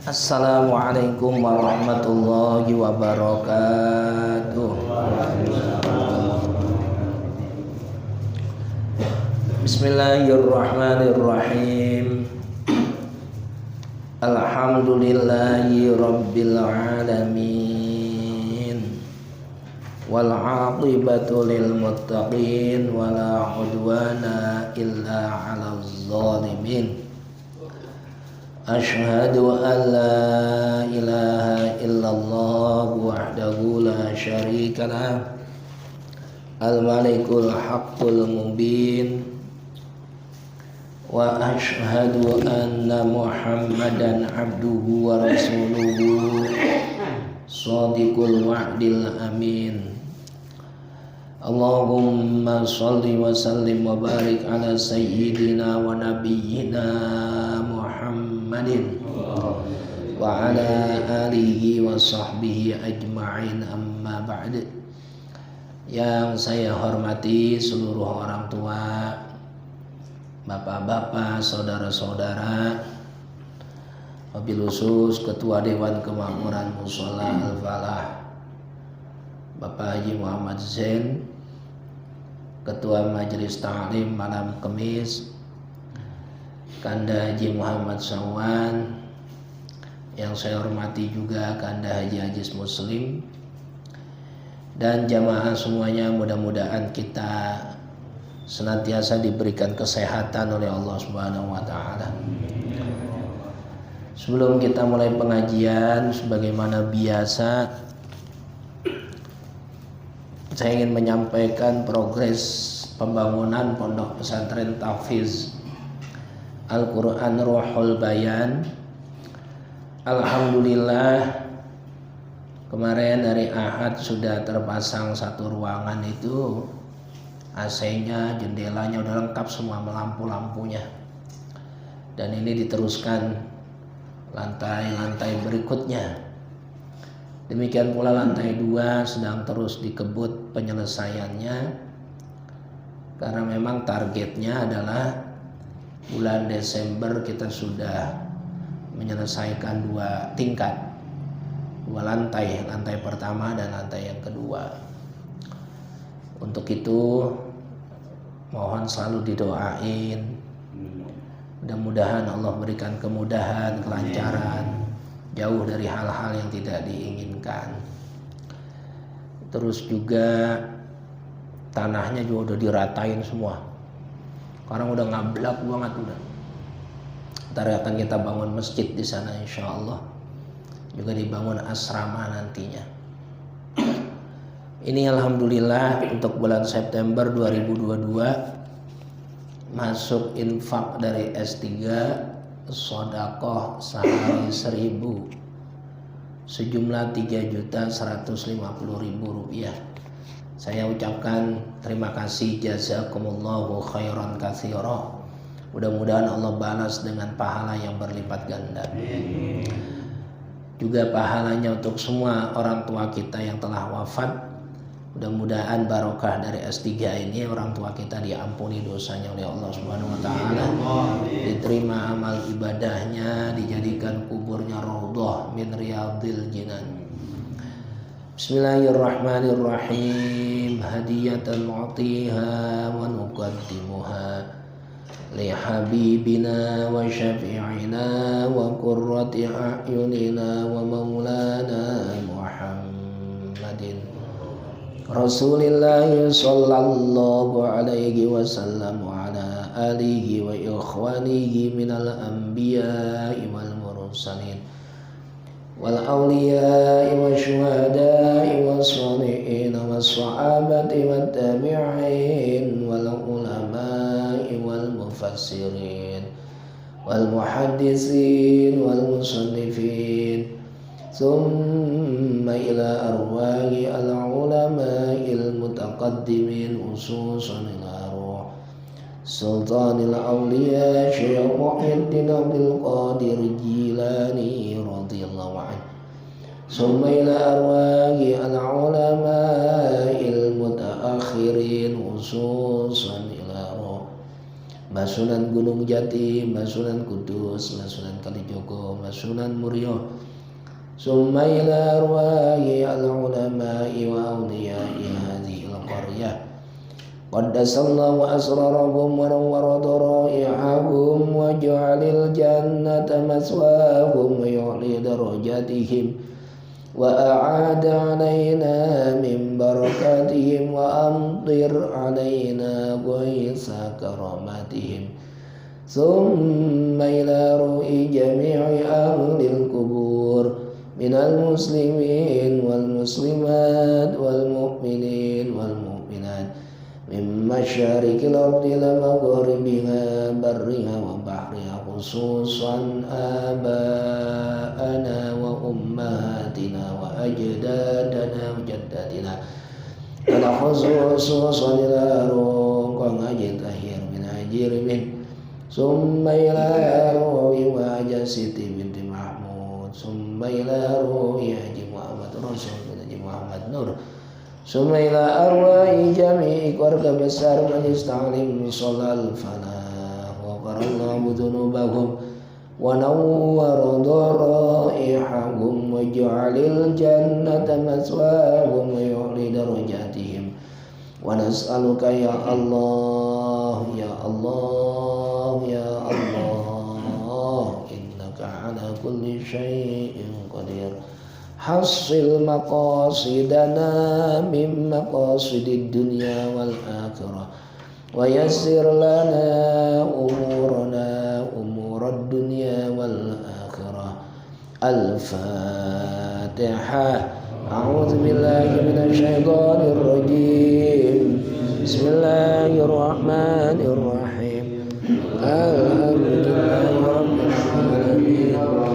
Assalamualaikum warahmatullahi wabarakatuh. Bismillahirrahmanirrahim. Alhamdulillahi rabbil alamin. Wal 'aqibatu lil muttaqin wala 'udwana illa 'alal zalimin. Asyhadu an la ilaha illallah wahdahu la syarikalah al-malikul haqqul mubin wa asyhadu anna muhammadan abduhu wa rasuluhu shadiqul wa'dil amin. Allahumma salli wa sallim wa barik ala sayyidina wa nabiyyina Muhammadin wa ala alihi wa sahbihi ajma'in, amma ba'd. Yang saya hormati seluruh orang tua, bapak-bapak, saudara-saudara, wabil khusus Ketua Dewan Kemakmuran Mushola Al-Falah Bapak Haji Muhammad Zain, Ketua Majelis Ta'lim malam Kemis Kanda Haji Muhammad Sawan, yang saya hormati juga Kanda Haji Ajis Muslim, dan jamaah semuanya, mudah-mudahan kita senantiasa diberikan kesehatan oleh Allah Subhanahu wa taala. Sebelum kita mulai pengajian, sebagaimana biasa, saya ingin menyampaikan progres pembangunan Pondok Pesantren Tahfiz Al-Quran Ruhul Bayan. Alhamdulillah, kemarin hari Ahad sudah terpasang satu ruangan itu, AC-nya, jendelanya udah lengkap semua, lampu-lampunya, dan ini diteruskan lantai-lantai berikutnya. Demikian pula lantai 2 sedang terus dikebut penyelesaiannya, karena memang targetnya adalah bulan Desember kita sudah menyelesaikan 2 tingkat, 2 lantai, lantai pertama dan lantai yang kedua. Untuk itu mohon selalu didoain, mudah-mudahan Allah berikan kemudahan, kelancaran, jauh dari hal-hal yang tidak diinginkan. Terus juga tanahnya juga udah diratain semua. Sekarang udah ngablak banget udah. Ntar akan kita bangun masjid di sana insya Allah. Juga dibangun asrama nantinya. Ini alhamdulillah untuk bulan September 2022 masuk infak dari S3 sedekah sehari 1.000 sejumlah 3.150.000 rupiah. Saya ucapkan terima kasih, jazakumullahu khairan katsira. Mudah-mudahan Allah balas dengan pahala yang berlipat ganda. Juga pahalanya untuk semua orang tua kita yang telah wafat. Mudah-mudahan barokah dari S3 ini orang tua kita diampuni dosanya oleh Allah Subhanahu wa taala, diterima amal ibadahnya, dijadikan kuburnya raudhah min riyadhil jinan. Bismillahirrahmanirrahim. Hadiyatan mu'tiha wa nuqaddimuha li habibina wa syafi'ina wa qurrati a'yunina wa maulana Muhammadin Rasulillah sallallahu alaihi wasallam wa ala alihi wa ikhwanihi minal anbiya'i wal mursalin wal awliya'i wa syuhada'i wa shalihin wa sahabati wa tabi'in wal ulama'i wal mufassirin wal muhaddisin wal musannifin thumma ila arwahi al-ulama'il mutaqaddimin ususan ila ruh sultanil awliya Syekh Muhyiddin Abdul Qadir Jilani radhiyallahu anhu thumma ila arwahi al-ulama'il mutaakhirin ususan ila ruh Mbah Sunan Gunung Jati, Mbah Sunan Kudus, Mbah Sunan Kalijogo, Mbah Sunan Murio, summa ila arwahi al-ulama'i wa awliya'i hadhihi al-qaryah qaddasallahu asrarahum wa nawwara dara'i'ahum wa ja'alil jannata maswahum wa yu'li darajatihim wa a'ada 'alaina min barakatihim wa amtir 'alaina ghaitha karamatihim summa ila ru'i jami'i ahlil kubur minal muslimin wal muslimat wal mu'minin wal mu'minat min masyarikil ardi ila magharibiha barriha wa bahriha khususan aba'ana wa ummahatina wa ajdadana wa jaddatina ala khususan ila ruqang ajin tahir min ajirimin summa ila ruhi wa jasiti binti Mahmud summa ila ruhi Haji Muhammad Rasul bin Haji Muhammad Nur summa ila arwahi jami'i keluarga besar Majelis Ta'lim Sholal Falah wa qarallahu dhunubahum wa nawwara daraihahum wa ja'alil jannata maswahum wa yu'li darajatihim wa nas'aluka ya Allah ya Allah ya Allah innaka ala kulli syai'in qadir hasil maqasidana min maqasidid dunya wal akhirah wa yassir lana umurana umurad dunya wal akhirah al-fatihah a'udzu billahi minasy syaithanir rajim bismillahirrahmanirrahim alhamdulillahi rabbil alamin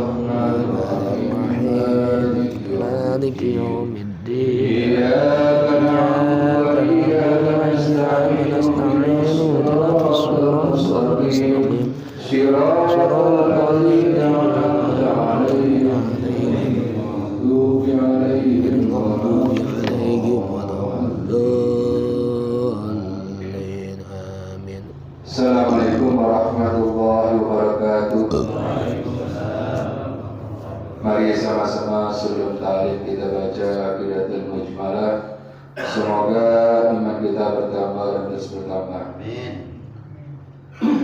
مالك يوم الدين إياك نعبد وإياك نستعين اهدنا الصراط المستقيم صراط الذين أنعمت عليهم غير المغضوب عليهم ولا الضالين آمين. Assalamualaikum warahmatullahi wabarakatuh. Mari sama-sama sebelum ta'lim kita baca Aqidatul Mujmalah. Semoga iman kita bertambah dan terus bertambah. Amin.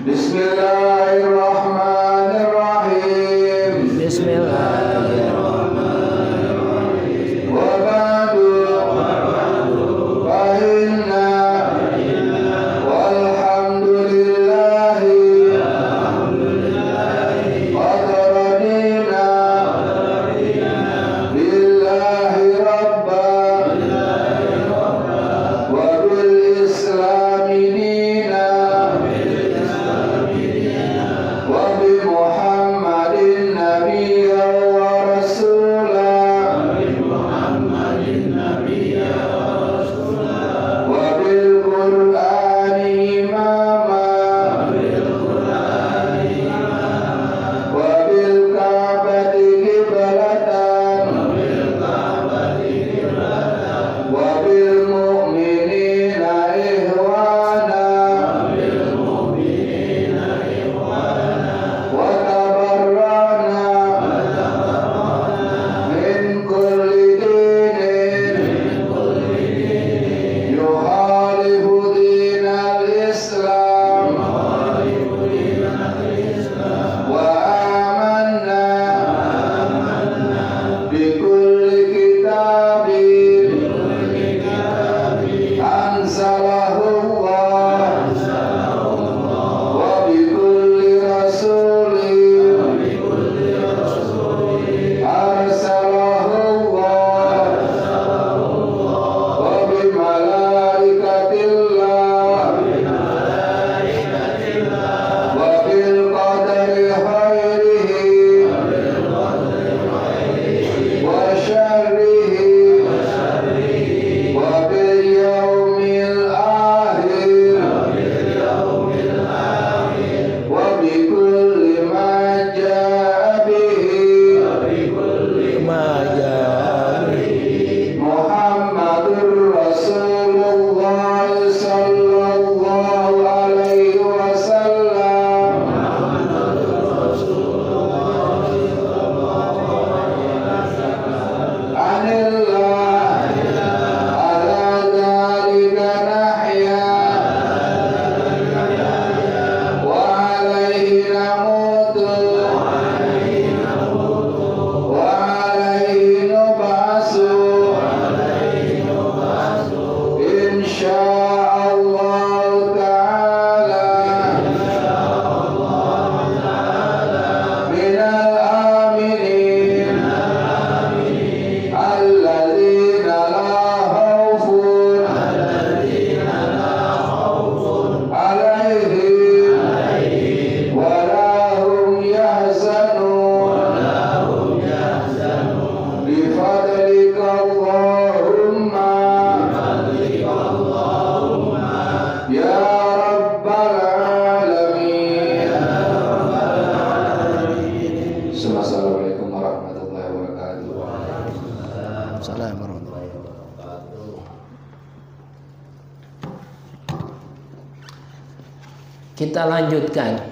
Bismillahirrahmanirrahim. Bismillahirrahmanirrahim. Wa ba'du fa inna walhamdulillahi Waalaikumsalam warahmatullahi wabarakatuh. Kita lanjutkan.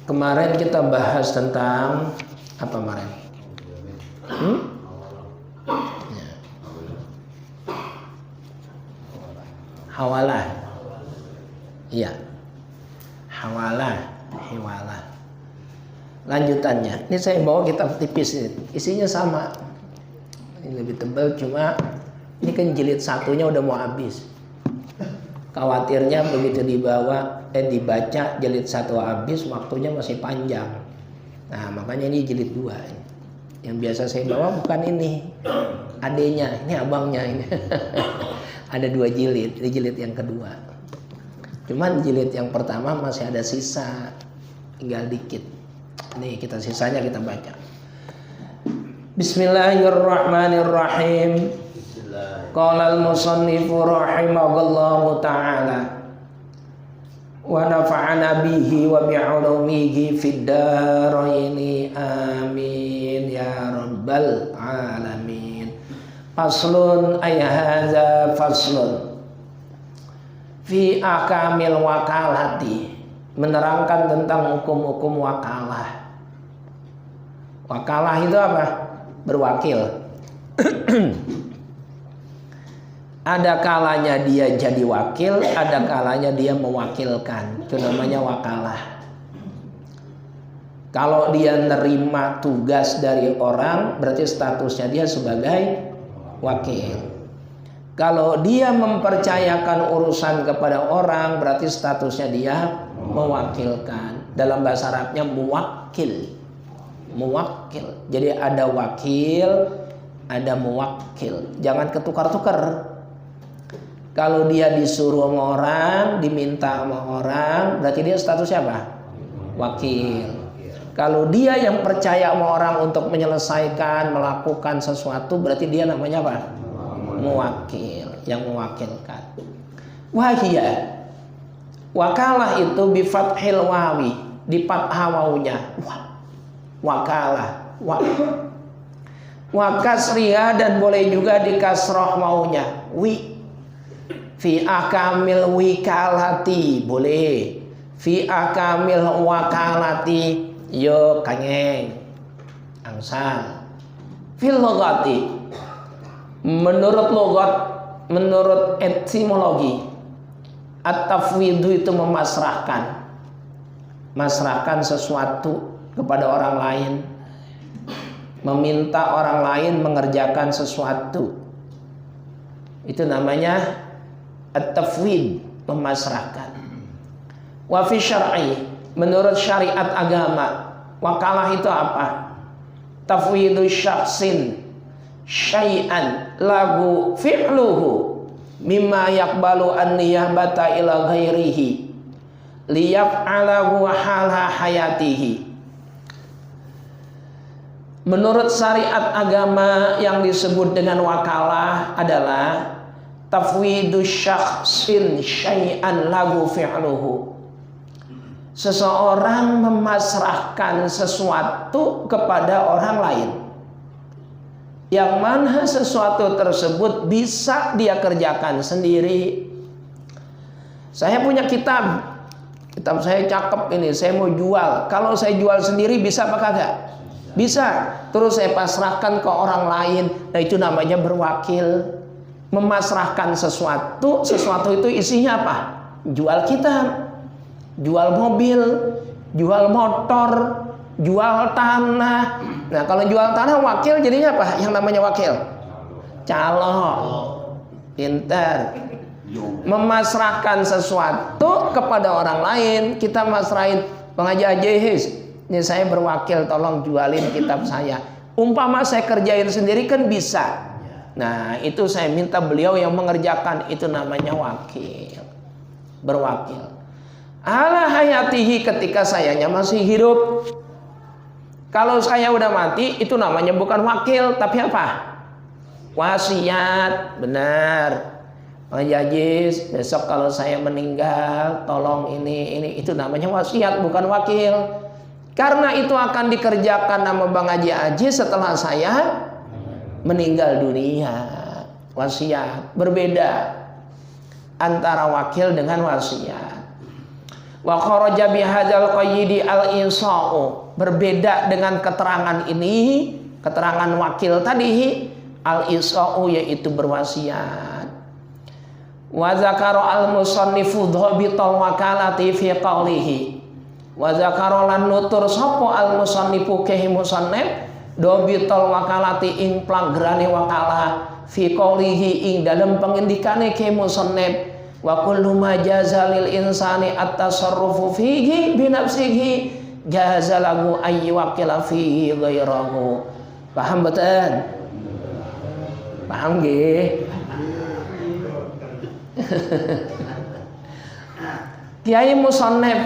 Kemarin kita bahas tentang apa kemarin? Ya. Hawalah. Iya. Hawalah. Lanjutannya. Ini saya bawa kitab tipis ini. Isinya sama. Ini lebih tebal, cuma ini kan jilid satunya udah mau habis. Khawatirnya begitu dibaca jilid satu habis, waktunya masih panjang. Nah, makanya ini jilid 2. Yang biasa saya bawa bukan ini, adenya, ini abangnya ini. Ada 2 jilid, ini jilid yang kedua. Cuman jilid yang pertama masih ada sisa, tinggal dikit. Nih sisanya kita baca. Bismillahirrahmanirrahim. Qala al-musannifu rahimahullahu ta'ala wa nafa'ana bihi wa bi'ulumihi fid dharaini amin ya rabbal alamin. Faslun ay hadza faslun fi ahkamil wakalati, menerangkan tentang hukum-hukum wakalah. Wakalah itu apa? Berwakil. Ada kalanya dia jadi wakil, ada kalanya dia mewakilkan. Itu namanya wakalah. Kalau dia nerima tugas dari orang, berarti statusnya dia sebagai wakil. Kalau dia mempercayakan urusan kepada orang, berarti statusnya dia mewakilkan. Dalam bahasa Arabnya muwakil. Muwakil. Jadi ada wakil, ada muwakil. Jangan ketukar-tukar. Kalau dia disuruh sama orang, diminta sama orang, berarti dia statusnya apa? Wakil. Kalau dia yang percaya sama orang untuk menyelesaikan, melakukan sesuatu, berarti dia namanya apa? Muwakil, yang mewakilkan. Wahia, wakalah itu bifathil wawi, di fathah wawunya. Wakalah, wakasriha, dan boleh juga di kasroh wawunya. Fi akamil wikalati, boleh. Fi akamil wakalati, yo kangeng angsal. Fil logati, menurut logat, menurut etimologi, at-tafwidu itu memasrahkan, masrahkan sesuatu kepada orang lain, meminta orang lain mengerjakan sesuatu. Itu namanya at-tafwid, memasrahkan. Wa fi syar'i, menurut syariat agama, wakalah itu apa? Tafwidu syakhsin syai'an lahu fi'luhu mimma yaqbalu an niyabata ila ghairihi liyaf'alahu hala hayatihi. Menurut syariat agama, yang disebut dengan wakalah adalah tafwidu syakhsin syai'an lahu fi'luhu. Seseorang memasrahkan sesuatu kepada orang lain, yang mana sesuatu tersebut bisa dia kerjakan sendiri. Saya punya kitab saya cakep ini, saya mau jual. Kalau saya jual sendiri bisa apa kagak? Bisa. Terus saya pasrahkan ke orang lain. Nah, itu namanya berwakil. Memasrahkan sesuatu itu isinya apa? Jual kitab, jual mobil, jual motor, jual tanah. Nah, kalau jual tanah wakil jadinya apa? Yang namanya wakil? Calo. Pintar. Memasrahkan sesuatu kepada orang lain. Kita masrahin, Bang Haji Ajihis, ini saya berwakil, tolong jualin kitab saya. Umpama saya kerjain sendiri kan bisa. Nah, itu saya minta beliau yang mengerjakan, itu namanya wakil. Berwakil. Ala hayatihi, ketika sayanya masih hidup. Kalau saya udah mati, itu namanya bukan wakil, tapi apa? Wasiat. Benar. Pak Jajis, besok kalau saya meninggal, tolong ini, itu namanya wasiat, bukan wakil. Karena itu akan dikerjakan sama Bang Haji Aji setelah saya meninggal dunia. Wasiat berbeda antara wakil dengan wasiat. Wa kharaja bihadzal qayyidi al-insa'u, berbeda dengan keterangan ini, keterangan wakil tadi, al-insa'u yaitu berwasiat. Wa zakara al-musannifu dhabital wakalati fi qawlihi, wa zakara lan nutur sapa al-musannifu kehi musannif dhabital wakalati ing plagrane wakalah fi qawlihi ing dalam pengendikane kehi musannif, wa kullu ma jaza lil insani at-tasarrufu fihi bi nafsihi jaza lahu ay yuwakkila fihi ghairahu. Paham betul? Paham nggih? Kiai musannif.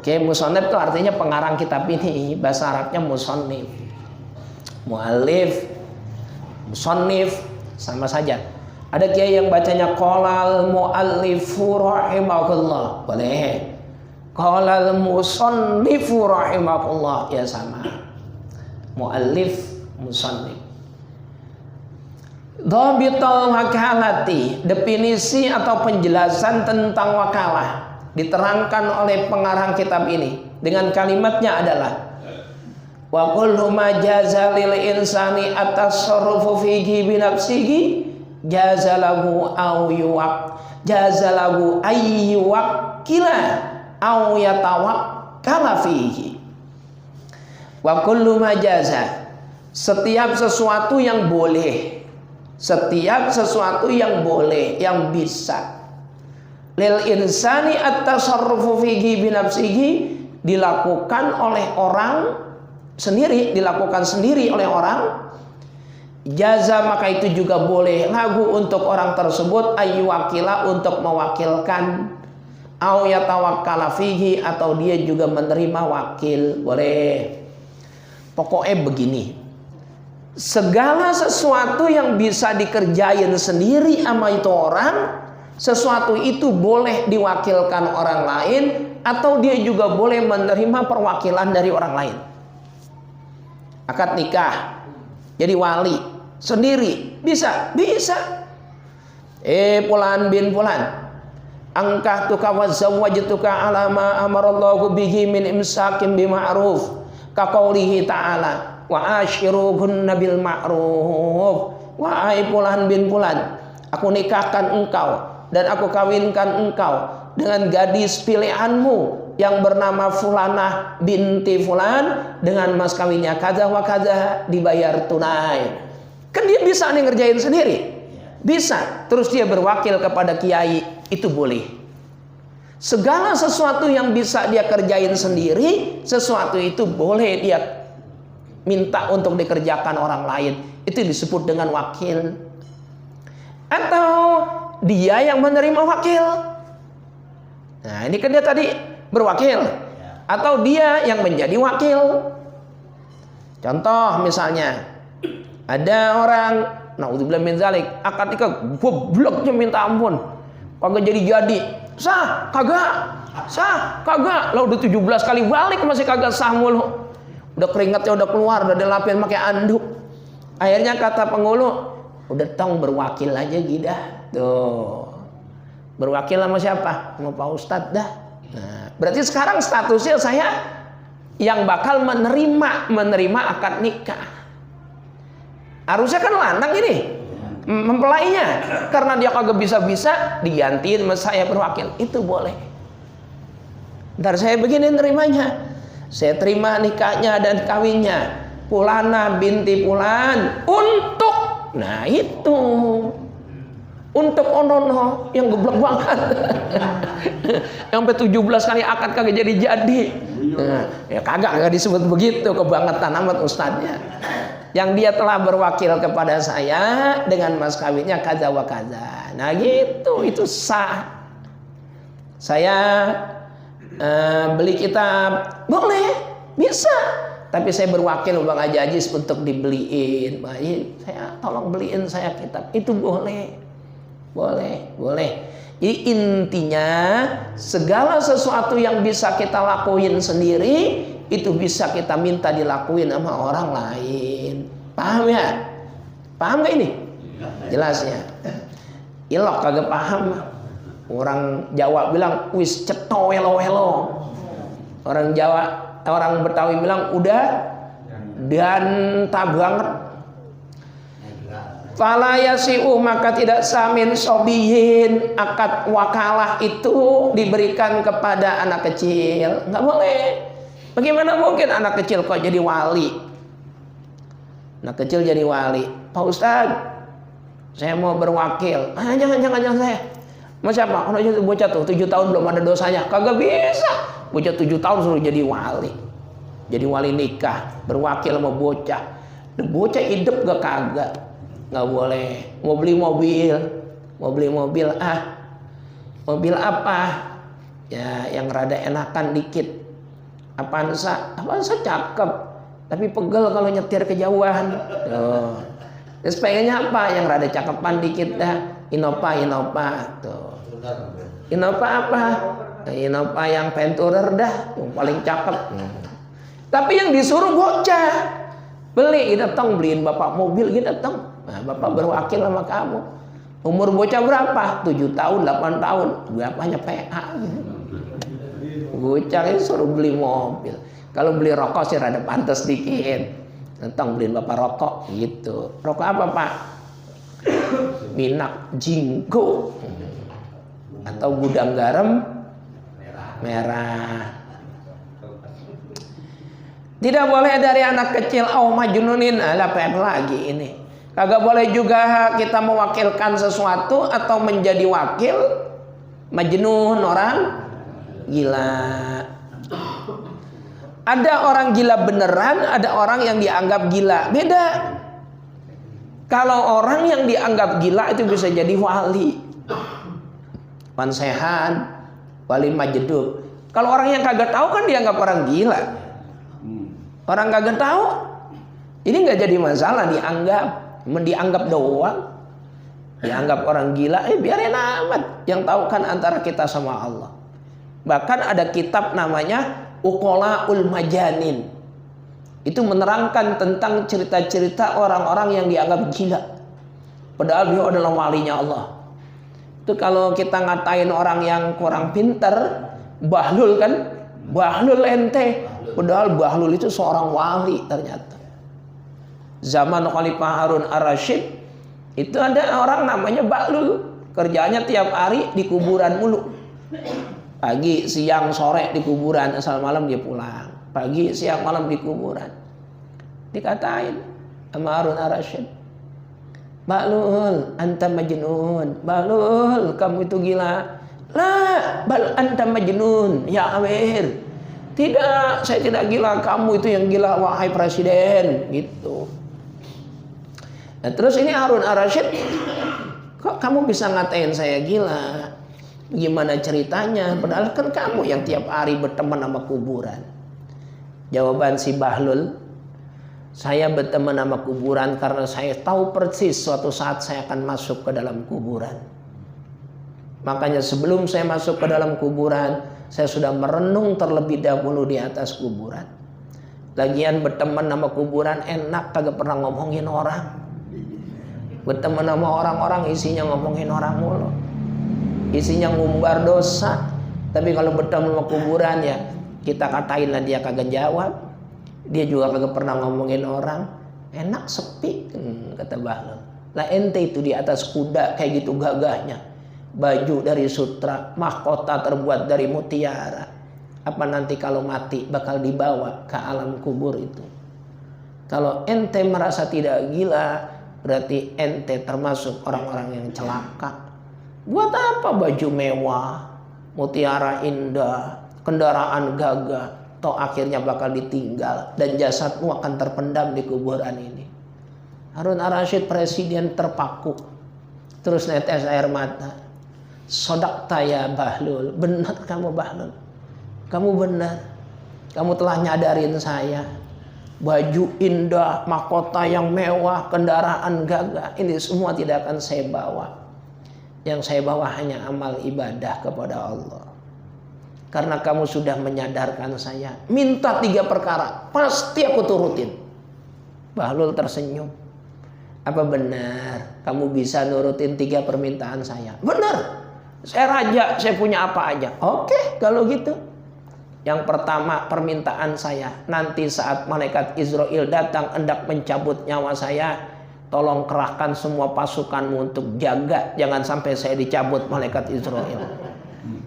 Kiai musannif itu artinya pengarang kitab ini, bahasa Arabnya musannif. Muallif, musannif sama saja. Ada kiai yang bacanya qalal muallifu rahimahullah, boleh. Qalal musannifu rahimahullah, ya sama. Muallif, musannif. Dhabitul wakalati, definisi atau penjelasan tentang wakalah diterangkan oleh pengarang kitab ini dengan kalimatnya adalah wa kullu ma jaza lil insani at-tasarrufu fihi bi nafsihi jazalahu aw yuwak jazalahu ayyuwakkila aw yatawakkala fihi. Wa kullu ma jaza, setiap sesuatu yang boleh, setiap sesuatu yang boleh, yang bisa, lil insani at-tasarrufu fihi bi nafsihi, dilakukan oleh orang sendiri, dilakukan sendiri oleh orang, jaza maka itu juga boleh lagu untuk orang tersebut ayyuwakila untuk mewakilkan, au yatawakkala fihi atau dia juga menerima wakil, boleh. Pokoknya begini, segala sesuatu yang bisa dikerjain sendiri sama itu orang, sesuatu itu boleh diwakilkan orang lain atau dia juga boleh menerima perwakilan dari orang lain. Akad nikah, jadi wali sendiri bisa, bisa. Fulan bin fulan, angkahtuka wa zawwajtuka ala ma amarallahu bihi min imsakin bima'ruf ka qaulihi ta'ala wa ashiruhunna bil ma'ruf. Wahai fulan bin fulan, aku nikahkan engkau dan aku kawinkan engkau dengan gadis pilihanmu yang bernama Fulanah binti Fulan dengan mas kawinnya kada wa kada, dibayar tunai. Kan dia bisa nih ngerjain sendiri, bisa. Terus dia berwakil kepada kiai, itu boleh. Segala sesuatu yang bisa dia kerjain sendiri, sesuatu itu boleh dia minta untuk dikerjakan orang lain. Itu disebut dengan wakil. Atau dia yang menerima wakil. Nah ini kan dia tadi berwakil, atau dia yang menjadi wakil. Contoh misalnya, ada orang, naudzubillah min zalik, akad nikah gobloknya minta ampun, kagak jadi. Sah, kagak. Sah, kagak. Lah udah 17 kali balik masih kagak sah mulu. Udah keringatnya udah keluar, udah dilapin pakai anduk. Akhirnya kata penghulu, udah tong berwakil aja gidah. Tuh. Berwakil sama siapa? Sama Pak Ustadz dah. Nah, berarti sekarang statusnya saya yang bakal menerima akad nikah. Harusnya kan lanang ini mempelainya, karena dia kagak bisa digantiin sama saya berwakil, itu boleh. Ntar saya begini nerimanya, saya terima nikahnya dan kawinnya Fulanah binti Fulan untuk, nah itu untuk onono yang geblek banget. Yang sampai 17 kali akad kagak jadi. Nah, ya kagak disebut begitu, kebangetan amat ustadznya. Yang dia telah berwakil kepada saya dengan mas kawinnya kaza wa kaza. Nah gitu, itu sah. Saya beli kitab, boleh, bisa. Tapi saya berwakil Bang Haji Ajis untuk dibeliin. Saya tolong beliin saya kitab. Itu boleh. Boleh. Jadi intinya segala sesuatu yang bisa kita lakuin sendiri itu bisa kita minta dilakuin sama orang lain. Paham ya? Paham gak ini? Jelasnya. Ilok kagak paham. Orang Jawa bilang wis ceto welo-welo. Orang Betawi bilang udah dan tak banget. Fala yasi'u, maka tidak samin sobihin, akad wakalah itu diberikan kepada anak kecil. Nggak boleh. Bagaimana mungkin anak kecil kok jadi wali? Anak kecil jadi wali. Pak Ustadz, saya mau berwakil. Jangan saya. Mau siapa? Orang itu bocah tuh 7 tahun belum ada dosanya. Kagak bisa. Bocah 7 tahun suruh jadi wali. Jadi wali nikah, berwakil sama bocah. Bocah hidup gak kagak. Nggak boleh. Mau beli mobil, mobil apa ya yang rada enakan dikit. Avanza cakep tapi pegel kalau nyetir kejauhan. Terus pengennya apa yang rada cakepan dikit dah. Innova tuh. Innova apa? Innova yang Venturer dah, yang paling cakep. Tapi yang disuruh bocah beli, datang beliin bapak mobil, datang. Nah, bapak berwakil sama kamu. Umur bocah berapa? 7 tahun, 8 tahun. Bapaknya PA. Bocah itu suruh beli mobil. Kalau beli rokok sih rada pantas dikit. Datang beliin bapak rokok gitu. Rokok apa pak? Minak jinggo. Atau gudang garam merah. Tidak boleh dari anak kecil majnunin, ala apa lagi ini. Kagak boleh juga kita mewakilkan sesuatu atau menjadi wakil majnun, orang gila. Ada orang gila beneran, ada orang yang dianggap gila. Beda. Kalau orang yang dianggap gila itu bisa jadi wali, pansehan, wali majdub. Kalau orang yang kagak tahu kan dianggap orang gila. Orang kagak tahu, ini nggak jadi masalah, dianggap doang, dianggap orang gila, biarin amat. Yang tahu kan antara kita sama Allah. Bahkan ada kitab namanya Uqalaul Majanin. Itu menerangkan tentang cerita-cerita orang-orang yang dianggap gila, padahal dia adalah walinya Allah. Itu kalau kita ngatain orang yang kurang pinter, bahlul kan, bahlul ente. Padahal bahlul itu seorang wali ternyata. Zaman Khalifah Harun Ar-Rasyid itu ada orang namanya bahlul, kerjanya tiap hari di kuburan mulu. Pagi, siang, sore di kuburan, asal malam dia pulang. Pagi, siang, malam di kuburan. Dikatain sama Harun Ar-Rasyid, Bahlul, anta majnun. Bahlul, kamu itu gila. Lah, bal anta majnun, ya Amir. Tidak, saya tidak gila, kamu itu yang gila, wahai presiden. Gitu. Nah, terus ini Harun Ar-Rasyid, kok kamu bisa ngatain saya gila? Gimana ceritanya? Padahal kan kamu yang tiap hari berteman sama kuburan. Jawaban si Bahlul, saya berteman sama kuburan karena saya tahu persis suatu saat saya akan masuk ke dalam kuburan. Makanya sebelum saya masuk ke dalam kuburan, saya sudah merenung terlebih dahulu di atas kuburan. Lagian berteman sama kuburan enak, kagak pernah ngomongin orang. Berteman sama orang-orang isinya ngomongin orang mulu, isinya ngumbar dosa. Tapi kalau berteman sama kuburan ya kita katain lah, dia kagak jawab. Dia juga kagak pernah ngomongin orang. Enak, sepi, kata Bahlul. Lah ente itu di atas kuda kayak gitu gagahnya, baju dari sutra, mahkota terbuat dari mutiara. Apa nanti kalau mati bakal dibawa ke alam kubur itu? Kalau ente merasa tidak gila, berarti ente termasuk orang-orang yang celaka. Buat apa baju mewah, mutiara indah, kendaraan gagah, toh akhirnya bakal ditinggal dan jasadmu akan terpendam di kuburan ini. Harun Ar-Rasyid presiden terpaku, terus netes air mata. Sodaqta ya Bahlul, benar kamu Bahlul, kamu benar, kamu telah nyadarin saya. Baju indah, mahkota yang mewah, kendaraan gagah, ini semua tidak akan saya bawa. Yang saya bawa hanya amal ibadah kepada Allah. Karena kamu sudah menyadarkan saya, minta 3 perkara, pasti aku turutin. Bahlul tersenyum. Apa benar kamu bisa nurutin 3 permintaan saya? Benar. Saya raja, saya punya apa aja. Oke, kalau gitu. Yang pertama permintaan saya, nanti saat malaikat Israel datang hendak mencabut nyawa saya, tolong kerahkan semua pasukanmu untuk jaga, jangan sampai saya dicabut malaikat Israel.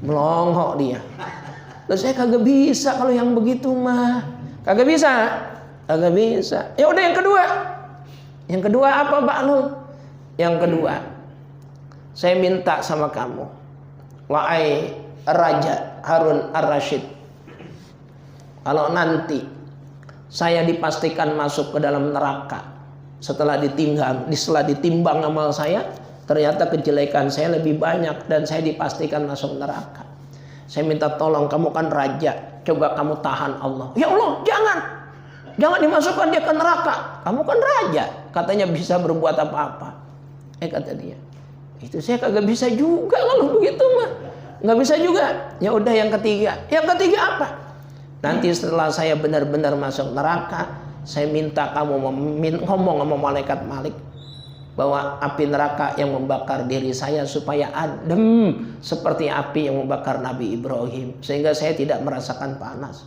Melongo dia. Loh, saya kagak bisa kalau yang begitu mah. Kagak bisa. Kagak bisa. Ya udah yang kedua. Yang kedua apa, Pak Lul? Yang kedua, saya minta sama kamu, wahai Raja Harun Ar-Rasyid, kalau nanti saya dipastikan masuk ke dalam neraka, setelah ditimbang amal saya, ternyata kejelekan saya lebih banyak dan saya dipastikan masuk neraka. Saya minta tolong, kamu kan raja, coba kamu tahan Allah. Ya Allah, jangan dimasukkan dia ke neraka. Kamu kan raja, katanya bisa berbuat apa-apa. Kata dia, itu saya kagak bisa juga kalau begitu mah. Nggak bisa juga. Ya udah yang ketiga. Yang ketiga apa? Nanti setelah saya benar-benar masuk neraka, saya minta kamu ngomong sama malaikat Malik bahwa api neraka yang membakar diri saya supaya adem seperti api yang membakar Nabi Ibrahim, sehingga saya tidak merasakan panas.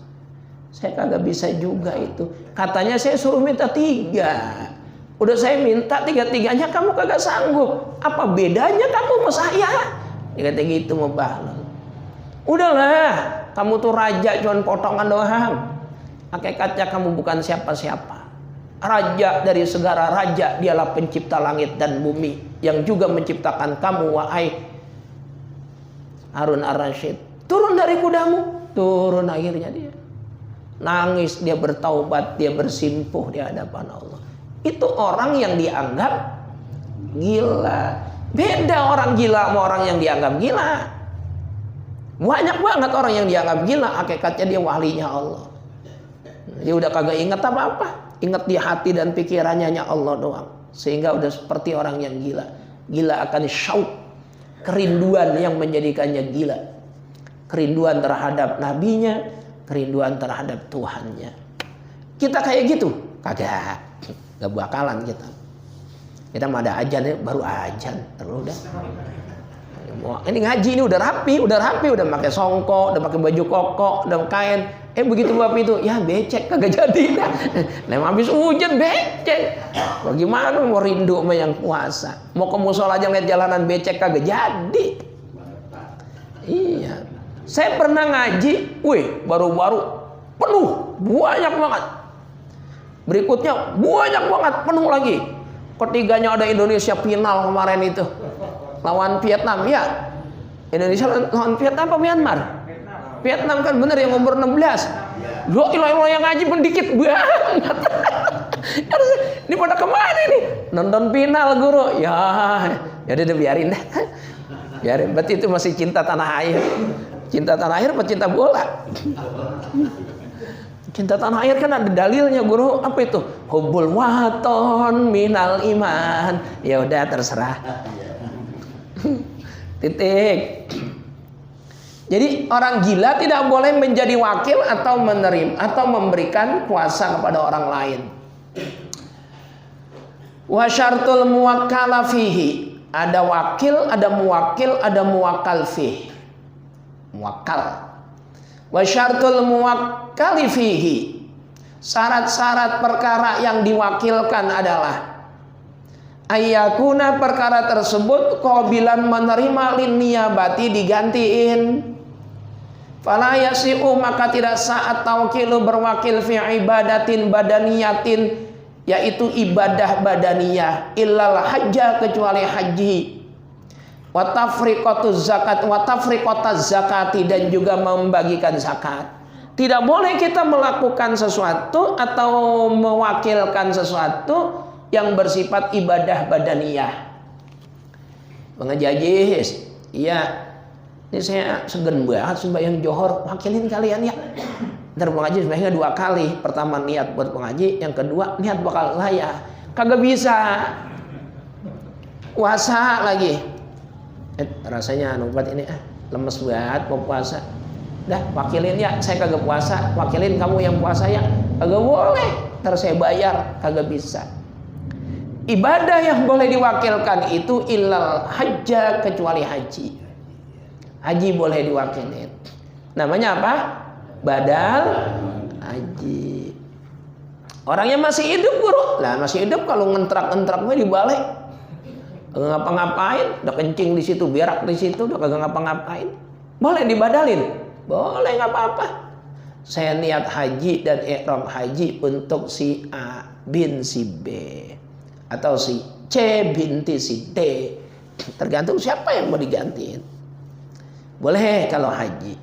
Saya kagak bisa juga itu. Katanya saya suruh minta 3. Udah saya minta 3-tiganya kamu kagak sanggup. Apa bedanya kamu sama saya? Dia kata gitu mau Bahlul. Udahlah, kamu tuh raja cuman potongan doang. Hakikatnya kamu bukan siapa-siapa. Raja dari segala raja, dialah pencipta langit dan bumi, yang juga menciptakan kamu, wahai Harun Ar-Rasyid. Turun dari kudamu. Turun akhirnya dia. Nangis, dia bertaubat, dia bersimpuh di hadapan Allah. Itu orang yang dianggap gila. Beda orang gila sama orang yang dianggap gila. Banyak banget orang yang dianggap gila, hakikatnya dia walinya Allah. Dia udah kagak ingat apa-apa. Ingat di hati dan pikirannya hanya Allah doang. Sehingga udah seperti orang yang gila. Gila akan syauk, kerinduan yang menjadikannya gila. Kerinduan terhadap nabinya, kerinduan terhadap Tuhannya. Kita kayak gitu? Kagak. Gak bakalan kita. Kita mah ada ajan ya, baru ajan. Terus udah. Ini ngaji ini udah rapi, udah pakai songkok, udah pakai baju koko, udah kain. Begitu bapak itu, ya becek kagak jadi dah. Nah, habis hujan becek. Bagaimana mau rindu sama yang puasa? Mau ke musola aja ngeliat jalanan becek kagak jadi. Iya. Saya pernah ngaji, baru-baru penuh, banyak banget. Berikutnya banyak banget, penuh lagi. Ketiganya ada Indonesia final kemarin itu. Lawan Vietnam, ya. Indonesia lawan Vietnam apa Myanmar? Vietnam kan bener yang umur 16. Loh, ilah yang ngaji pun dikit banget. Ini pada kemana nih? Nonton final guru. Ya udah biarin dah. Biarin, berarti itu masih cinta tanah air. Cinta tanah air apa cinta bola? Cinta tanah air kan ada dalilnya guru. Apa itu? Hubbul waton minal iman. Ya udah terserah. Titik. Jadi orang gila tidak boleh menjadi wakil atau menerima atau memberikan kuasa kepada orang lain. Wa syartul muwakkala fihi. Ada wakil, ada muwakil, ada muwakkal fihi. Muwakkal. Wa syartul muwakkali fihi. Syarat-syarat perkara yang diwakilkan adalah ayyakuna perkara tersebut qabilan menerima lin niyabati digantiin. Fala yasi'u maka tidak sah tawkilu berwakil fi ibadatin badaniyatin, yaitu ibadah badaniyah, illal hajja kecuali haji, wa tafriqatuz zakat wa tafriqataz zakati dan juga membagikan zakat. Tidak boleh kita melakukan sesuatu atau mewakilkan sesuatu yang bersifat ibadah badaniyah. Pengaji, iya. Ini saya segen banget sembahyang johor, wakilin kalian ya. Ntar pengaji sembahyangnya 2 kali. Pertama niat buat pengaji, yang kedua niat bakal saya. Kagak bisa. Puasa lagi. Rasanya buat ini lemes banget mau puasa. Dah wakilin ya, saya kagak puasa. Wakilin kamu yang puasa ya. Kagak boleh. Ntar saya bayar, kagak bisa. ibadah yang boleh diwakilkan itu illal hajja, kecuali haji. Haji boleh diwakilin. Namanya apa? Badal haji. Orangnya masih hidup guru. Lah masih hidup kalau ngentrak-ngentraknya dibalik. Kagak ngapa-ngapain, udah kencing di situ, berak di situ, udah kagak ngapa-ngapain. Boleh dibadalin? Boleh, nggak apa-apa. Saya niat haji dan ihram haji untuk si A bin si B atau si C binti si D. Tergantung siapa yang mau digantiin. Boleh kalau haji.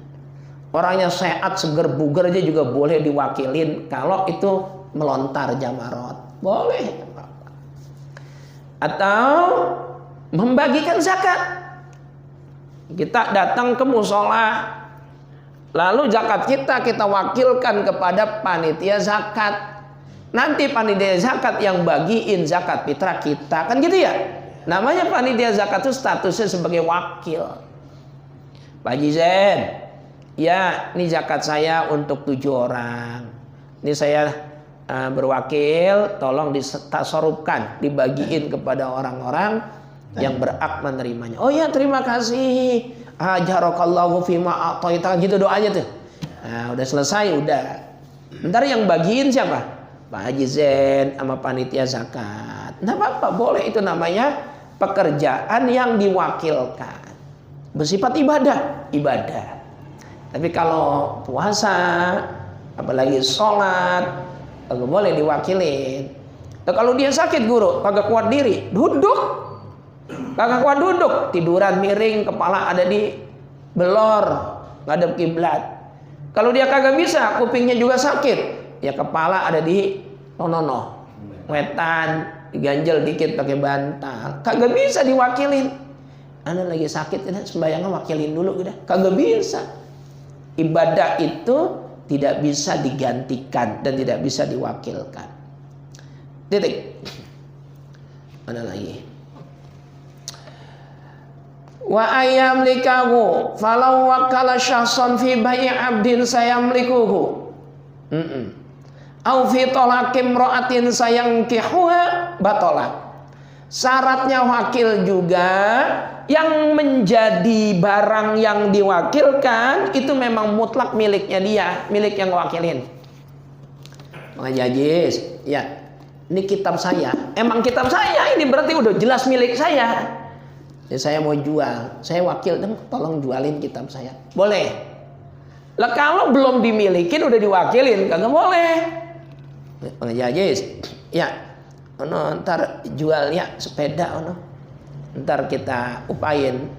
Orangnya sehat, seger, buger aja juga boleh diwakilin kalau itu melontar jamarot. Boleh. Atau membagikan zakat. Kita datang ke musola, lalu zakat kita wakilkan kepada panitia zakat. Nanti panitia zakat yang bagiin zakat fitrah kita, kan gitu ya. Namanya panitia zakat itu statusnya sebagai wakil. Pak Haji Zain, ya ini zakat saya untuk 7 orang. Ini saya berwakil, tolong ditasarufkan, dibagiin kepada orang-orang yang berhak menerimanya. Oh ya, terima kasih. Ajarakallahu fima a'taita, gitu doanya tuh. Nah, udah selesai, udah. Ntar yang bagiin siapa? Pak Haji Zain sama panitia zakat. Nggak apa-apa, boleh, itu namanya pekerjaan yang diwakilkan. Bersifat ibadah. Tapi kalau puasa, apalagi sholat, kagak boleh diwakilin. Nah, kalau dia sakit guru, kagak kuat diri, duduk. Kagak kuat duduk, tiduran miring, kepala ada di belor, ngadep kiblat. Kalau dia kagak bisa, kupingnya juga sakit, ya kepala ada di nonono, wetan, diganjel dikit pakai bantal. Kagak bisa diwakilin. Anda lagi sakit, sembahyangnya wakilin dulu, udah. Kagak bisa. Ibadah itu tidak bisa digantikan dan tidak bisa diwakilkan. Titik. Mana lagi? Wa ayyamlikahu falau wakala syahsan fi bai'i 'abdin sayamlikuhu. Au fi talaqim ra'atin sayangkihuha batalah. Syaratnya wakil juga yang menjadi barang yang diwakilkan itu memang mutlak miliknya dia, milik yang wakilin. Mengajis, ya, ini kitab saya. Emang kitab saya ini berarti udah jelas milik saya. Ya, saya mau jual, saya wakil, tolong jualin kitab saya. Boleh. Lah kalau belum dimilikin udah diwakilin, kagak boleh. Mengajis, ya. Ono ntar jual ya sepeda ono. Ntar kita upain.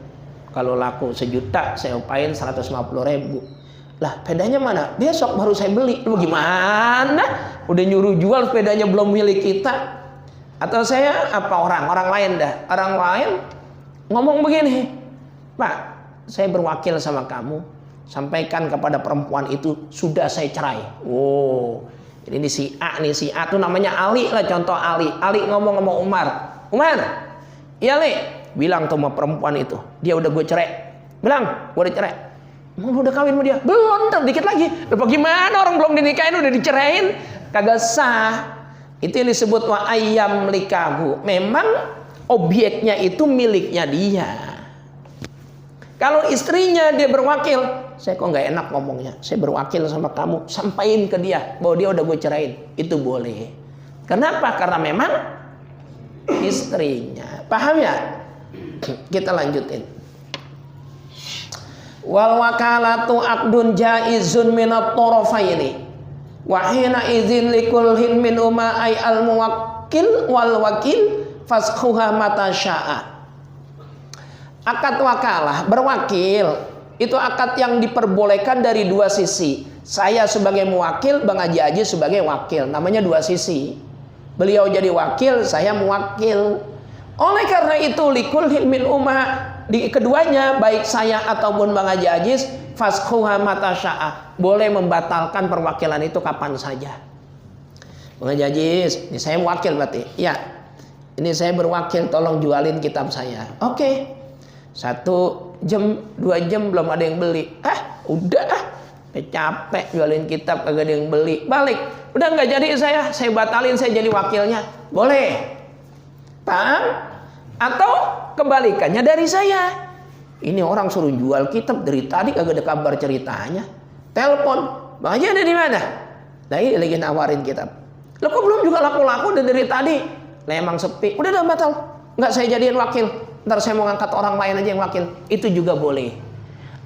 Kalau laku 1 juta saya upain 150.000. Lah sepedanya mana? Besok baru saya beli. Lu gimana? Udah nyuruh jual sepedanya belum milik kita. Atau saya apa orang lain dah. Orang lain ngomong begini. Pak, saya berwakil sama kamu. Sampaikan kepada perempuan itu sudah saya cerai. Oh. Ini si A tuh namanya Ali lah, contoh Ali. Ali ngomong sama Umar, iya li, bilang tuh sama perempuan itu, dia udah gue cerai. Bilang, gue udah cerai. Emang udah kawin sama dia? Belum, ntar dikit lagi. Gimana orang belum dinikahin udah dicerain? Kagak sah. Itu yang disebut wa ayyamlikahu. Memang objeknya itu miliknya dia. Kalau istrinya dia berwakil, saya kok nggak enak ngomongnya. Saya berwakil sama kamu, sampaikan ke dia bahwa dia udah gue cerain. Itu boleh. Kenapa? Karena memang istrinya. Paham ya? Kita lanjutin. Wal wakalatu aqdun jaizun minat tarafaini. Wa hina idzin likulhin min umai al muwakkil wal wakil fasquha mata syaa. Akad wakalah, berwakil, itu akad yang diperbolehkan dari 2 sisi. Saya sebagai muwakil, Bang Haji sebagai wakil. Namanya 2 sisi. Beliau jadi wakil, saya muwakil. Oleh karena itu, likul min umma, di keduanya, baik saya ataupun Bang Haji fasquha mata syaa, boleh membatalkan perwakilan itu kapan saja. Bang Haji, ini saya wakil berarti. Ya, ini saya berwakil, tolong jualin kitab saya. Oke. 1 jam, 2 jam belum ada yang beli. Udah capek jualin kitab kagak ada yang beli. Balik. Udah nggak jadi saya batalin, saya jadi wakilnya. Boleh. Paham? Atau kebalikannya dari saya. Ini orang suruh jual kitab dari tadi kagak ada kabar ceritanya. Telepon, Bang Haji ada di mana? Nah ini lagi nawarin kitab. Lo kok belum juga laku-laku dari tadi? Lah emang sepi. Udah batal. Nggak saya jadiin wakil. Ntar saya mau ngangkat orang lain aja yang wakil. Itu juga boleh.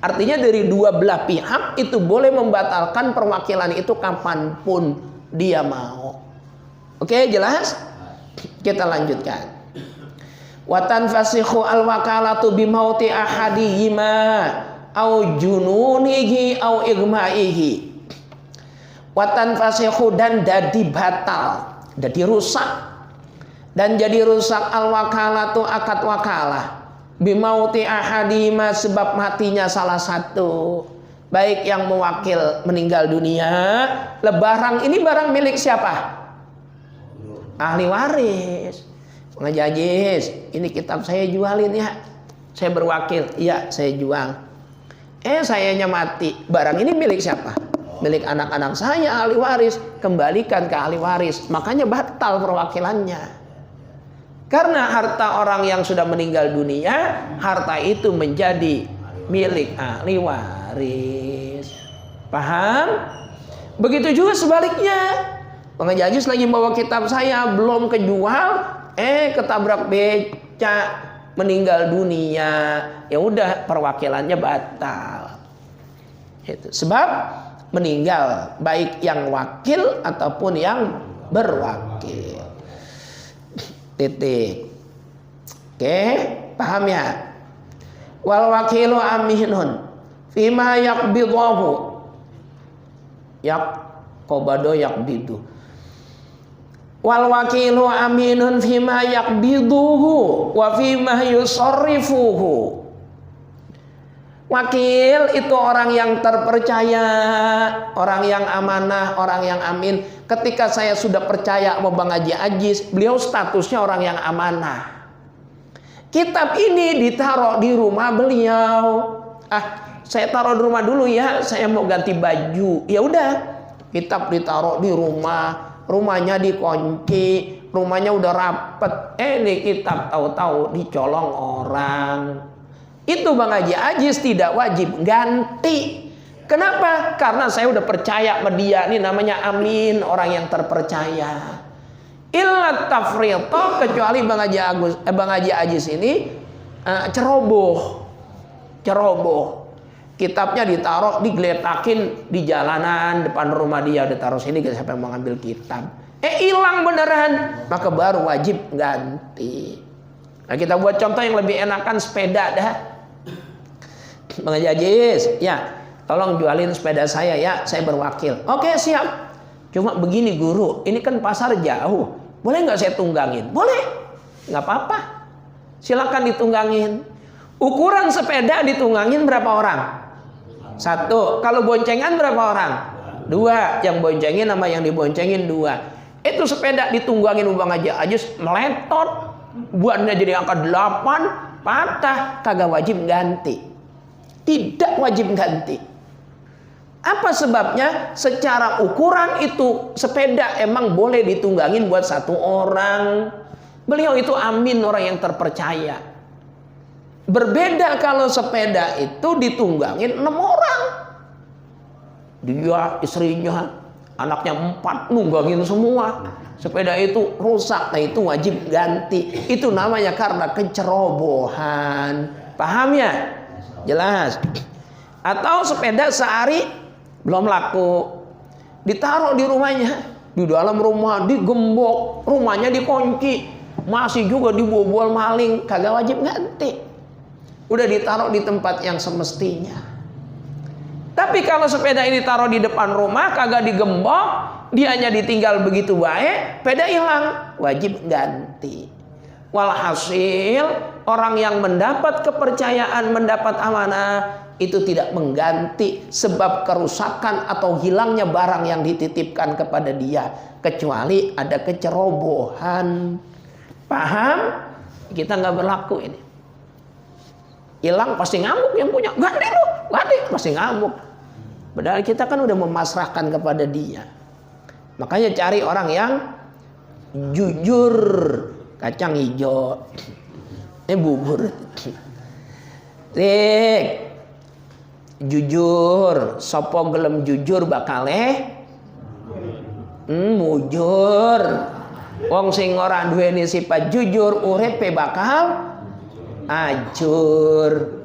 Artinya dari dua belah pihak itu boleh membatalkan perwakilan itu kapanpun dia mau. Oke, jelas? Kita lanjutkan. Watan fasikhu al wakalatu bimauti ahadihima au jununihi au igmaihi. Watan fasikhu dan dadi batal, dadi rusak, dan jadi rusak al wakalatu akad wakalah bimauti ahadihima sebab matinya salah satu, baik yang mewakil meninggal dunia. Barang ini barang milik siapa? Ahli waris. Ngajajis, ini kitab saya jualin ya. Saya berwakil, iya saya jual. Sayanya mati. Barang ini milik siapa? Milik anak-anak saya, ahli waris. Kembalikan ke ahli waris. Makanya batal perwakilannya. Karena harta orang yang sudah meninggal dunia, harta itu menjadi milik ahli waris. Paham? Begitu juga sebaliknya. Ngajajis lagi bawa kitab saya, belum kejual, ketabrak becak, meninggal dunia, ya udah perwakilannya batal. Itu sebab meninggal baik yang wakil ataupun yang berwakil. Titik. Oke, paham ya? Wal wakilu aminun fima yaqbidahu. Yaqbado yaqbidu. Wal wakilu aminun fima yaqbiduhu wa fima yusarrifuhu. Wakil itu orang yang terpercaya, orang yang amanah, orang yang amin. Ketika saya sudah percaya sama Bang Haji Ajis, beliau statusnya orang yang amanah. Kitab ini ditaruh di rumah beliau. Saya taruh di rumah dulu ya, saya mau ganti baju. Ya udah, kitab ditaruh di rumah. Rumahnya dikunci, rumahnya udah rapet. Ini kitab tahu-tahu dicolong orang. Itu Bang Haji Ajis tidak wajib ganti. Kenapa? Karena saya udah percaya sama dia. Ini namanya amin, orang yang terpercaya. Illa tafrito, kecuali Bang Haji Ajis ini ceroboh. Kitabnya ditaruh, digeletakin di jalanan depan rumah dia, ditaruh sini, siapa yang mau ngambil kitab? Hilang beneran, maka baru wajib ganti. Nah, kita buat contoh yang lebih enakan, sepeda dah. Bang Haji Ajis, ya, tolong jualin sepeda saya ya, saya berwakil. Oke, siap. Cuma begini guru, ini kan pasar jauh, boleh nggak saya tunggangin? Boleh, nggak apa-apa. Silakan ditunggangin. Ukuran sepeda ditunggangin berapa orang? 1. Kalau boncengan berapa orang? 2. Yang boncengin sama yang diboncengin 2. Itu sepeda ditunggangin Bang Haji Ajis meletot, buatnya jadi angka 8, patah, kagak wajib ganti. Tidak wajib ganti. Apa sebabnya? Secara ukuran itu sepeda emang boleh ditunggangin buat 1 orang. Beliau itu amin, orang yang terpercaya. Berbeda kalau sepeda itu ditunggangin 6 orang. Dia, istrinya, anaknya 4 nunggangin semua. Sepeda itu rusak, nah itu wajib ganti. Itu namanya karena kecerobohan. Paham ya? Jelas. Atau sepeda sehari belum laku, ditaruh di rumahnya, di dalam rumah digembok, rumahnya dikunci, masih juga dibobol maling, kagak wajib ganti. Udah ditaruh di tempat yang semestinya. Tapi kalau sepeda ini taruh di depan rumah, kagak digembok, dia hanya ditinggal begitu baik, sepeda hilang, wajib ganti. Walhasil, orang yang mendapat kepercayaan, mendapat amanah, itu tidak mengganti sebab kerusakan atau hilangnya barang yang dititipkan kepada dia, kecuali ada kecerobohan. Paham? Kita nggak berlaku ini. Hilang pasti ngamuk yang punya, ganti lu, ganti, pasti ngamuk. Padahal kita kan udah memasrahkan kepada dia. Makanya cari orang yang jujur. kacang hijau, bubur. Tik, jujur, sopo gelem jujur bakal mujur. Wong sing ora duweni sifat jujur uripe bakal ajur.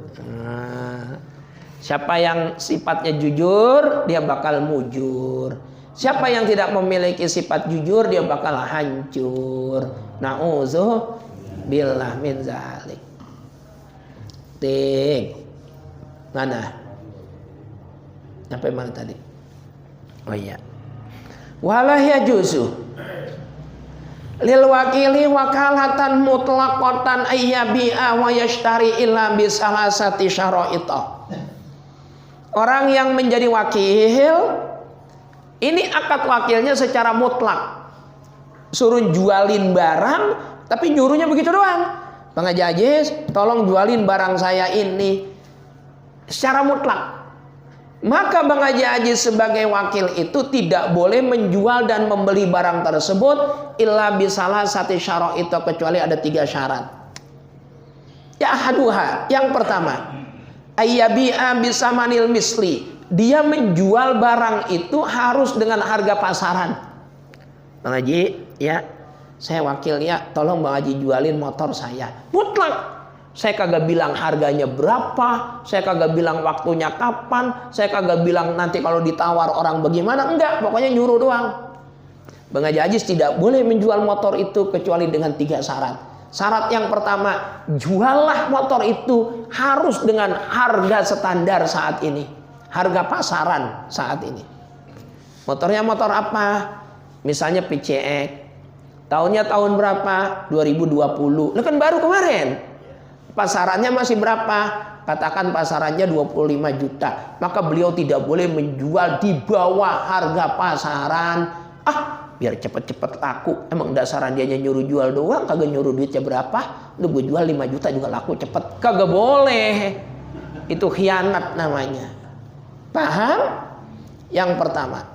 Siapa yang sifatnya jujur, dia bakal mujur. Siapa yang tidak memiliki sifat jujur, dia bakal hancur. Na'udzubillah min zalik. Tik. Mana? Sampai mana tadi? Oh iya. Wala yajuzu lil wakili wakalatan mutlaqatan ayyabi'a wa yashtari illa bi salasati syara'ita. Orang yang menjadi wakil, ini akad wakilnya secara mutlak. Suruh jualin barang, tapi nyuruhnya begitu doang. Bang Haji Aziz, tolong jualin barang saya ini. Secara mutlak. Maka Bang Haji Aziz sebagai wakil itu tidak boleh menjual dan membeli barang tersebut illa bisalah satu syarat itu, kecuali ada 3 syarat. Ya haduha, yang pertama, ayyabi'a bisamanil misli. Dia menjual barang itu harus dengan harga pasaran. Bang Haji, ya, saya wakilnya, tolong Bang Haji jualin motor saya. Mutlak. Saya kagak bilang harganya berapa, saya kagak bilang waktunya kapan, saya kagak bilang nanti kalau ditawar orang bagaimana, enggak, pokoknya nyuruh doang. Bang Haji Aziz tidak boleh menjual motor itu kecuali dengan 3 syarat. Syarat yang pertama, juallah motor itu harus dengan harga standar saat ini, harga pasaran saat ini. Motornya motor apa? Misalnya PCX, tahunnya tahun berapa? 2020. Lah kan baru kemarin. Pasarannya masih berapa? Katakan pasarannya 25 juta. Maka beliau tidak boleh menjual di bawah harga pasaran. Biar cepet-cepet laku. Emang dasaran dia nyuruh jual doang, kagak nyuruh duitnya berapa. Lu gue jual 5 juta juga laku cepet. Kagak boleh. Itu khianat namanya. Paham? Yang pertama,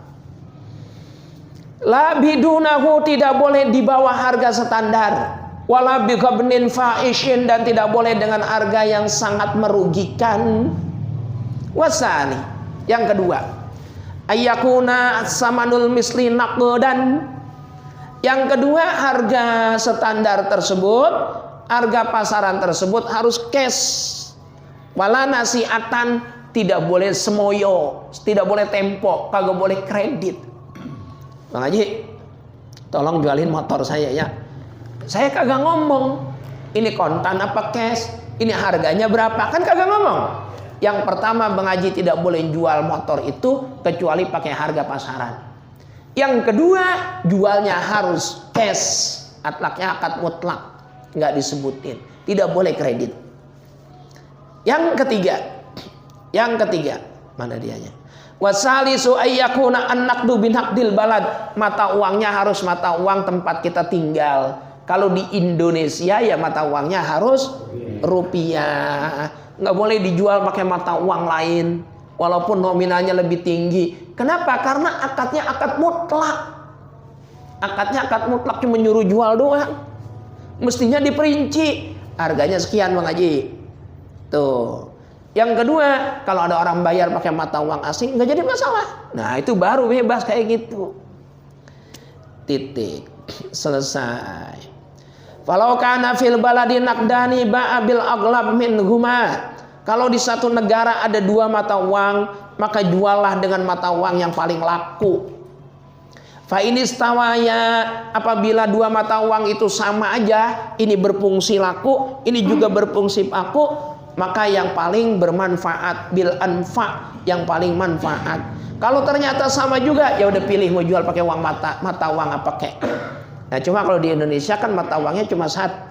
la bidunahu, tidak boleh di bawah harga standar. Wala bighabnin faishin, dan tidak boleh dengan harga yang sangat merugikan. Wasani, yang kedua, ayyakuna samanul misli naqdan. Yang kedua, harga standar tersebut, harga pasaran tersebut harus cash. Wala nasi'atan, tidak boleh semoyo, tidak boleh tempo, kagak boleh kredit. Bang Haji, tolong jualin motor saya ya. Saya kagak ngomong ini kontan apa cash, ini harganya berapa, kan kagak ngomong. Yang pertama, Bang Haji tidak boleh jual motor itu kecuali pakai harga pasaran. Yang kedua, jualnya harus cash, atlaknya akad mutlak, nggak disebutin, tidak boleh kredit. Yang ketiga, mana dianya? Wasalisu ayyakuna an-naqdu bin haqdil balad, mata uangnya harus mata uang tempat kita tinggal. Kalau di Indonesia ya mata uangnya harus rupiah. Nggak boleh dijual pakai mata uang lain, walaupun nominalnya lebih tinggi. Kenapa? Karena akadnya akad mutlak. Akadnya akad mutlak, cuma nyuruh jual doang. Mestinya diperinci, harganya sekian Bang Haji. Tuh. Yang kedua, kalau ada orang bayar pakai mata uang asing nggak jadi masalah. Nah itu baru bebas kayak gitu. Titik. Selesai. Falau kana fil baladi naqdani ba'a bil aghlab minhuma. Kalau di satu negara ada 2 mata uang, maka juallah dengan mata uang yang paling laku. Fa inistawaya, apabila 2 mata uang itu sama aja, ini berfungsi laku, ini juga berfungsi laku, maka yang paling bermanfaat bil anfa, yang paling manfaat. Kalau ternyata sama juga, ya udah pilih mau jual pakai uang mata uang apa kek. Nah cuma kalau di Indonesia kan mata uangnya cuma 1,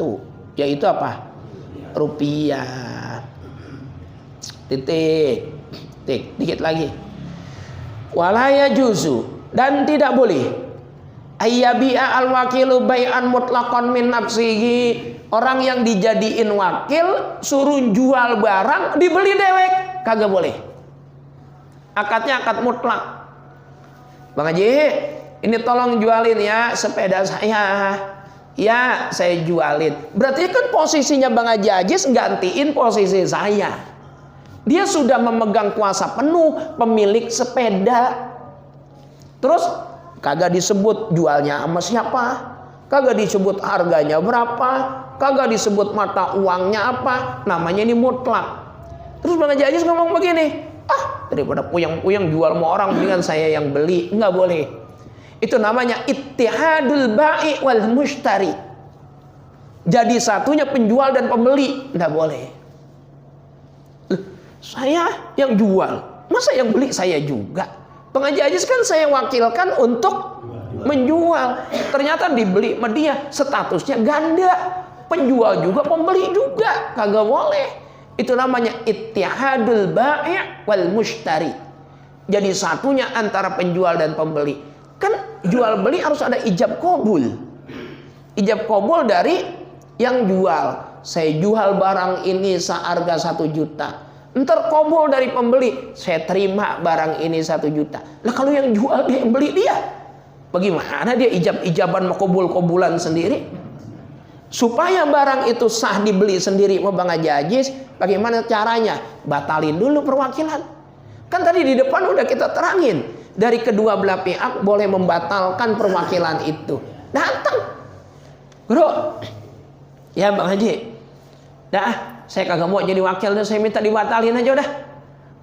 yaitu apa? Rupiah. Titik. Dikit lagi. Walaya juzu, dan tidak boleh ayyabi'a al-wakilu bai'an mutlaqan min nafsihi. Orang yang dijadiin wakil suruh jual barang dibeli dewek, kagak boleh. Akadnya akad mutlak. Bang Haji, ini tolong jualin ya sepeda saya. Ya, saya jualin. Berarti kan posisinya Bang Haji Ajis gantiin posisi saya. Dia sudah memegang kuasa penuh pemilik sepeda. Terus kagak disebut jualnya sama siapa, kagak disebut harganya berapa, kagak disebut mata uangnya apa, namanya ini mutlak. Terus Bang Haji Ajis ngomong begini, daripada puyeng-puyeng jual sama orang, mendingan saya yang beli. Nggak boleh. Itu namanya ittihadul ba'i wal mushtari. Jadi satunya penjual dan pembeli. Nggak boleh. Saya yang jual, masa yang beli saya juga? Bang Haji Ajis kan saya wakilkan untuk menjual. Ternyata dibeli sama dia, statusnya ganda. Penjual juga, pembeli juga. Kagak boleh. Itu namanya ittihadul ba'i wal mushtari. Jadi satunya antara penjual dan pembeli. Kan jual beli harus ada ijab qabul. Ijab qabul dari yang jual. Saya jual barang ini seharga 1 juta. Ntar qabul dari pembeli, saya terima barang ini 1 juta. Lah kalau yang jual dia, yang beli dia, bagaimana dia ijab-ijaban qabul-qabulan sendiri? Supaya barang itu sah dibeli sendiri sama Bang Haji Ajis, bagaimana caranya? Batalin dulu perwakilan. Kan tadi di depan udah kita terangin. Dari kedua belah pihak boleh membatalkan perwakilan itu. Datang, bro, ya Bang Haji, dah saya kagak mau jadi wakil, saya minta dibatalin aja udah.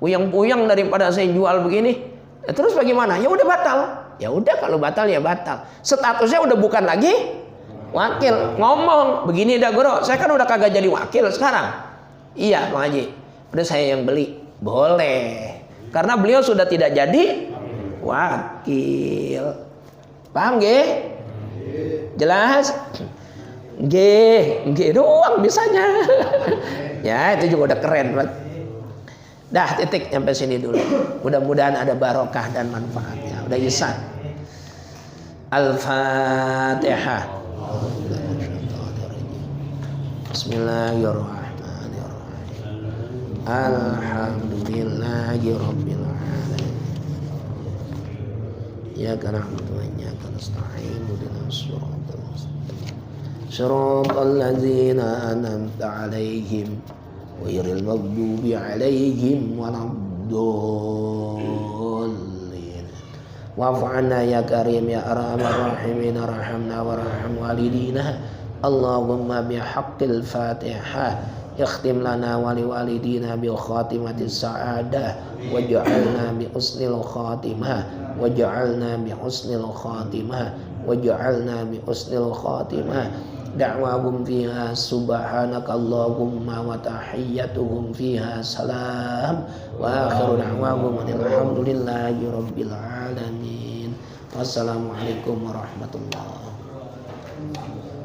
Puyeng-puyeng daripada saya jual begini. Terus bagaimana? Ya udah batal. Ya udah kalau batal ya batal. Statusnya udah bukan lagi wakil. Ngomong begini dah bro, saya kan udah kagak jadi wakil sekarang. Iya Bang Haji, udah saya yang beli. Boleh. Karena beliau sudah tidak jadi wakil. Paham nggih? Jelas? Nggih doang bisanya. Ya, itu juga udah keren, Pak. Dah, titik sampai sini dulu. Mudah-mudahan ada barokah dan manfaatnya. Udah isan. Al-Fatihah. Bismillahirrahmanirrahim. Alhamdulillahirabbil alamin. Iyyaka na'budu wa iyyaka nasta'in. Ihdinas siratal mustaqim. Shiratal ladzina an'amta 'alaihim ghairil maghdubi 'alaihim waladdallin. Wa'f'anna ya karim ya arhamar rahimin, arhamna warham walidina. Allahumma bihaqqil Fatihah ikhtim lana wa liwalidina bi khatimatis sa'adah waj'alna bi husnil khatimah waj'alna bi husnil khatimah waj'alna bi husnil khatimah. Da'wahum fiha subhanakallahumma wa tahiyyatuhum fiha salam wa akhiru da'wahum alhamdulillahi rabbil alamin. Wassalamualaikum warahmatullahi